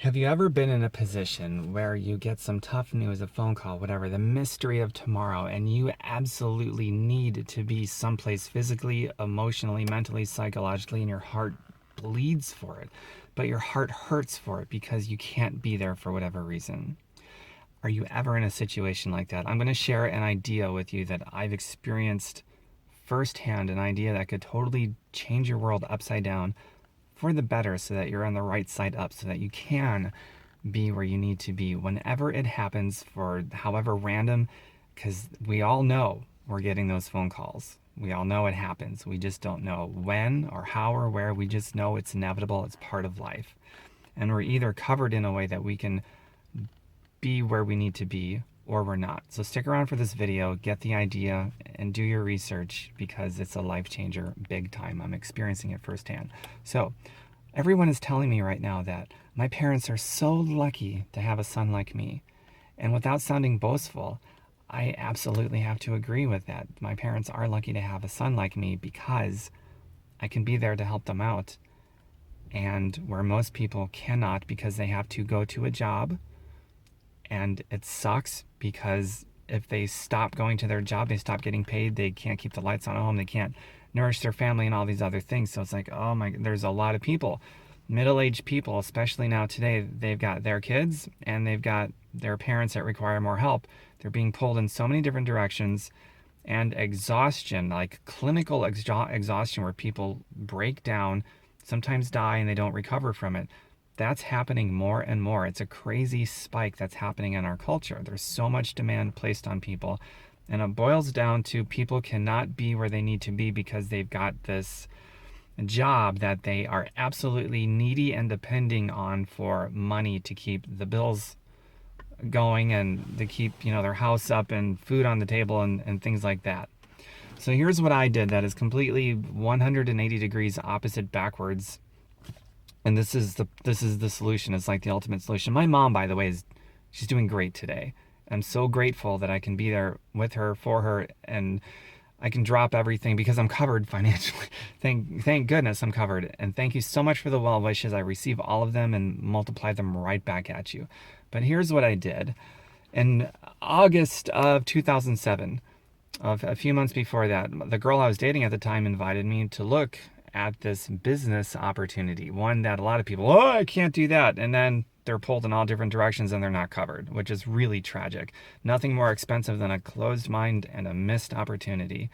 Have you ever been in a position where you get some tough news, a phone call, whatever, the mystery of tomorrow, and you absolutely need to be someplace physically, emotionally, mentally, psychologically, and your heart bleeds for it, but your heart hurts for it because you can't be there for whatever reason? Are you ever in a situation like that? I'm going to share an idea with you that I've experienced firsthand, an idea that could totally change your world upside down for the better so that you're on the right side up, so that you can be where you need to be whenever it happens, for however random, because we all know we're getting those phone calls. We all know it happens. We just don't know when or how or where. We just know it's inevitable. It's part of life. And we're either covered in a way that we can be where we need to be, or we're not. So stick around for this video, get the idea, and do your research because it's a life changer big time. I'm experiencing it firsthand. So everyone is telling me right now that my parents are so lucky to have a son like me. And without sounding boastful, I absolutely have to agree with that. My parents are lucky to have a son like me because I can be there to help them out. And where most people cannot, because they have to go to a job, and it sucks because if they stop going to their job, they stop getting paid, they can't keep the lights on at home, they can't nourish their family and all these other things. So it's like, oh my, there's a lot of people, middle-aged people, especially now today, they've got their kids and they've got their parents that require more help. They're being pulled in so many different directions, and exhaustion, like clinical exhaustion, where people break down, sometimes die, and they don't recover from it. That's happening more and more. It's a crazy spike that's happening in our culture. There's so much demand placed on people, and it boils down to people cannot be where they need to be because they've got this job that they are absolutely needy and depending on for money to keep the bills going and to keep, their house up and food on the table and things like that. So here's what I did that is completely 180 degrees opposite backwards. And this is the solution. It's like the ultimate solution. My mom, by the way, she's doing great today. I'm so grateful that I can be there with her, for her, and I can drop everything because I'm covered financially. Thank goodness I'm covered. And thank you so much for the well wishes. I receive all of them and multiply them right back at you. But here's what I did. In August of 2007, a few months before that, the girl I was dating at the time invited me to look at this business opportunity, one that a lot of people, oh, I can't do that. And then they're pulled in all different directions and they're not covered, which is really tragic. Nothing more expensive than a closed mind and a missed opportunity.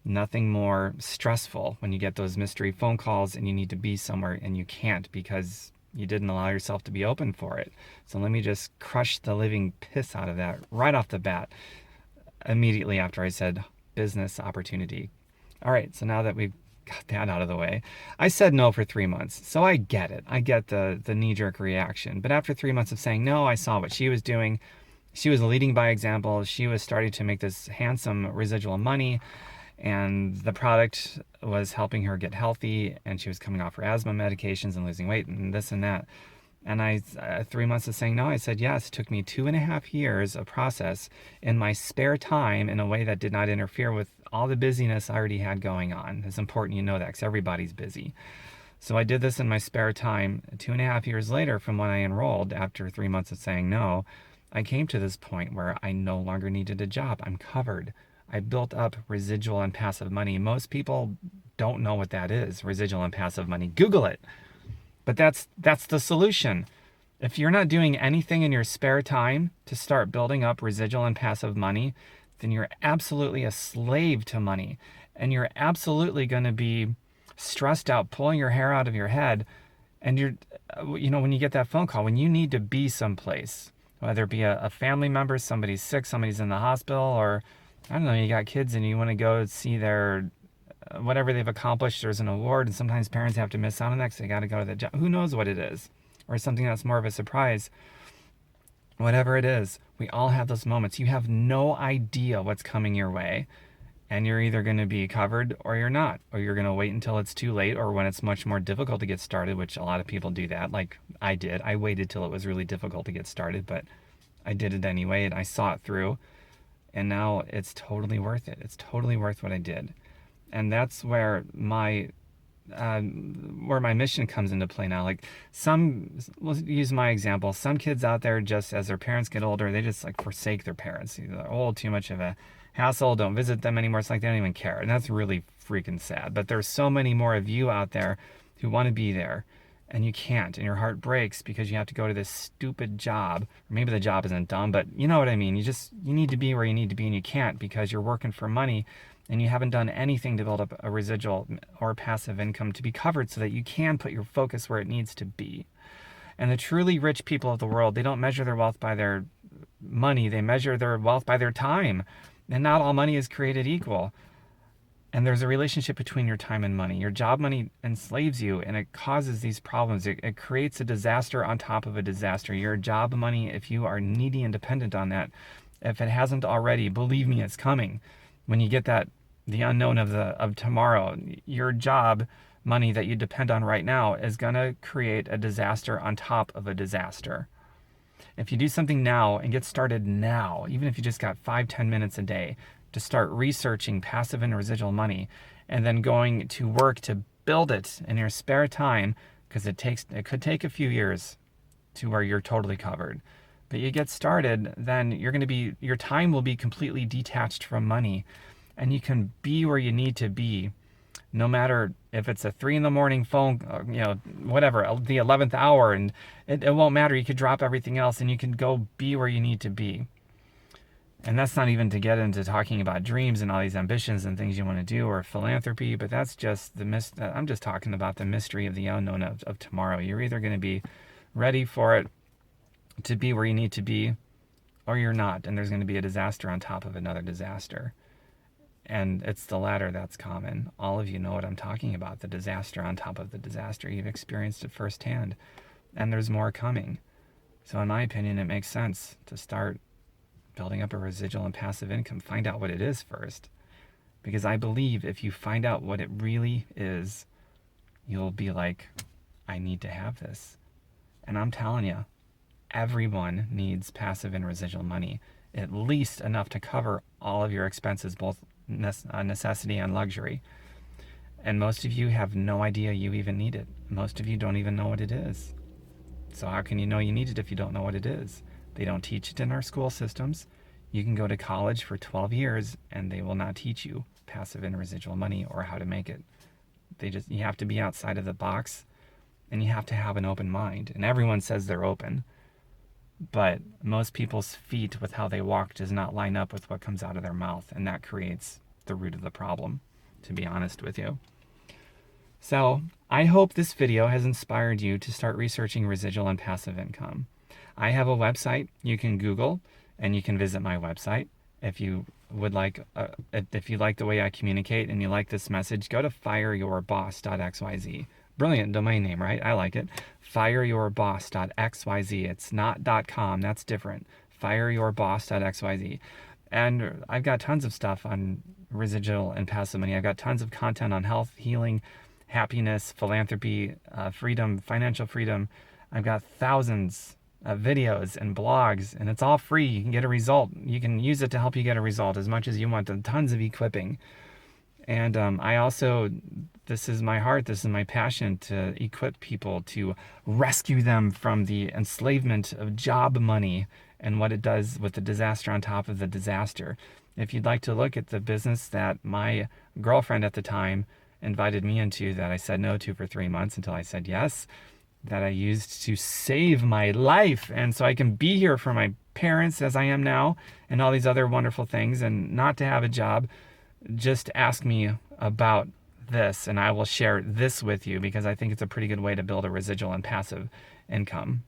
Nothing more stressful when you get those mystery phone calls and you need to be somewhere and you can't because you didn't allow yourself to be open for it. So let me just crush the living piss out of that right off the bat, immediately after I said business opportunity. All right, so now that we've got that out of the way, I said no for 3 months. So I get it. I get the knee-jerk reaction. But after 3 months of saying no, I saw what she was doing. She was leading by example. She was starting to make this handsome residual money, and the product was helping her get healthy, and she was coming off her asthma medications and losing weight and this and that. And 3 months of saying no, I said yes. It took me 2.5 years of process in my spare time in a way that did not interfere with all the busyness I already had going on. It's important you know that because everybody's busy. So I did this in my spare time. 2.5 years later from when I enrolled, after 3 months of saying no, I came to this point where I no longer needed a job. I'm covered. I built up residual and passive money. Most people don't know what that is, residual and passive money. Google it. But that's the solution. If you're not doing anything in your spare time to start building up residual and passive money, then you're absolutely a slave to money. And you're absolutely going to be stressed out, pulling your hair out of your head. And when you get that phone call, when you need to be someplace, whether it be a family member, somebody's sick, somebody's in the hospital, or I don't know, you got kids and you want to go see their whatever they've accomplished, there's an award, and sometimes parents have to miss out on that because they got to go to the job. Who knows what it is? Or something that's more of a surprise. Whatever it is, we all have those moments. You have no idea what's coming your way, and you're either going to be covered or you're not, or you're going to wait until it's too late, or when it's much more difficult to get started, which a lot of people do that, like I did. I waited till it was really difficult to get started, but I did it anyway, and I saw it through, and now it's totally worth it. It's totally worth what I did. And that's where my where my mission comes into play now. Like let's use my example. Some kids out there, just as their parents get older, they just like forsake their parents. They're old, too much of a hassle, don't visit them anymore. It's like they don't even care. And that's really freaking sad. But there's so many more of you out there who want to be there and you can't, and your heart breaks because you have to go to this stupid job. Or maybe the job isn't dumb, but you know what I mean. You need to be where you need to be and you can't because you're working for money and you haven't done anything to build up a residual or passive income to be covered so that you can put your focus where it needs to be. And the truly rich people of the world, they don't measure their wealth by their money, they measure their wealth by their time. And not all money is created equal. And there's a relationship between your time and money. Your job money enslaves you and it causes these problems. It creates a disaster on top of a disaster. Your job money, if you are needy and dependent on that, if it hasn't already, believe me, it's coming. When you get the unknown of tomorrow, your job money that you depend on right now is going to create a disaster on top of a disaster. If you do something now and get started now, even if you just got 5-10 minutes a day to start researching passive and residual money and then going to work to build it in your spare time, because it could take a few years to where you're totally covered. But you get started, then your time will be completely detached from money and you can be where you need to be, no matter if it's a 3 a.m. phone, whatever, the 11th hour, and it won't matter. You could drop everything else and you can go be where you need to be. And that's not even to get into talking about dreams and all these ambitions and things you want to do or philanthropy, but that's just I'm just talking about the mystery of the unknown of tomorrow. You're either going to be ready for it to be where you need to be, or you're not, and there's going to be a disaster on top of another disaster. And it's the latter that's common. All of you know what I'm talking about, the disaster on top of the disaster. You've experienced it firsthand, and there's more coming. So in my opinion, it makes sense to start building up a residual and passive income. Find out what it is first. Because I believe if you find out what it really is, you'll be like, I need to have this. And I'm telling you, everyone needs passive and residual money, at least enough to cover all of your expenses, both necessity and luxury. And most of you have no idea you even need it. Most of you don't even know what it is. So how can you know you need it if you don't know what it is? They don't teach it in our school systems. You can go to college for 12 years and they will not teach you passive and residual money or how to make it. You have to be outside of the box and you have to have an open mind. And everyone says they're open, but most people's feet with how they walk does not line up with what comes out of their mouth. And that creates the root of the problem, to be honest with you. So I hope this video has inspired you to start researching residual and passive income. I have a website you can Google, and you can visit my website. If you would like, if you like the way I communicate and you like this message, go to fireyourboss.xyz. Brilliant domain name, right? I like it. Fireyourboss.xyz. It's not .com. That's different. Fireyourboss.xyz. And I've got tons of stuff on residual and passive money. I've got tons of content on health, healing, happiness, philanthropy, freedom, financial freedom. I've got thousands of videos and blogs, and it's all free. You can get a result. You can use it to help you get a result as much as you want. Tons of equipping. And this is my heart, this is my passion, to equip people, to rescue them from the enslavement of job money and what it does with the disaster on top of the disaster. If you'd like to look at the business that my girlfriend at the time invited me into, that I said no to for 3 months until I said yes, that I used to save my life, and so I can be here for my parents as I am now, and all these other wonderful things, and not to have a job, just ask me about this and I will share this with you, because I think it's a pretty good way to build a residual and passive income.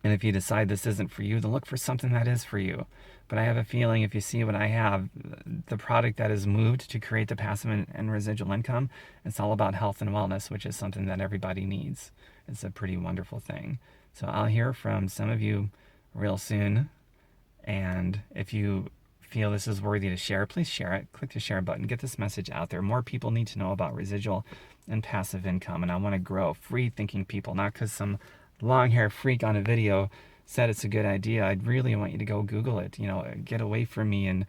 And if you decide this isn't for you, then look for something that is for you. But I have a feeling if you see what I have, the product that is moved to create the passive and residual income, it's all about health and wellness, which is something that everybody needs. It's a pretty wonderful thing. So I'll hear from some of you real soon. And if you feel this is worthy to share, please share it. Click the share button. Get this message out there. More people need to know about residual and passive income. And I want to grow free thinking people, not because some long hair freak on a video said it's a good idea. I'd really want you to go Google it, get away from me and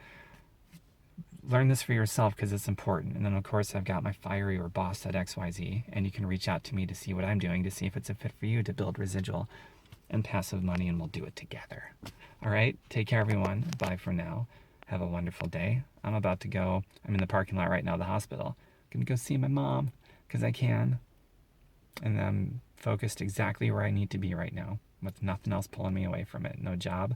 learn this for yourself because it's important. And then, of course, I've got my fiery or boss at XYZ, and you can reach out to me to see what I'm doing, to see if it's a fit for you to build residual and passive money, and we'll do it together. All right, take care, everyone. Bye for now. Have a wonderful day. I'm about to go. I'm in the parking lot right now, the hospital. I'm going to go see my mom because I can. And I'm focused exactly where I need to be right now, with nothing else pulling me away from it. No job,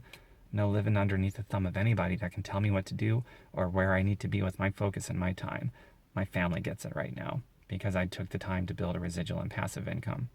no living underneath the thumb of anybody that can tell me what to do or where I need to be with my focus and my time. My family gets it right now because I took the time to build a residual and passive income.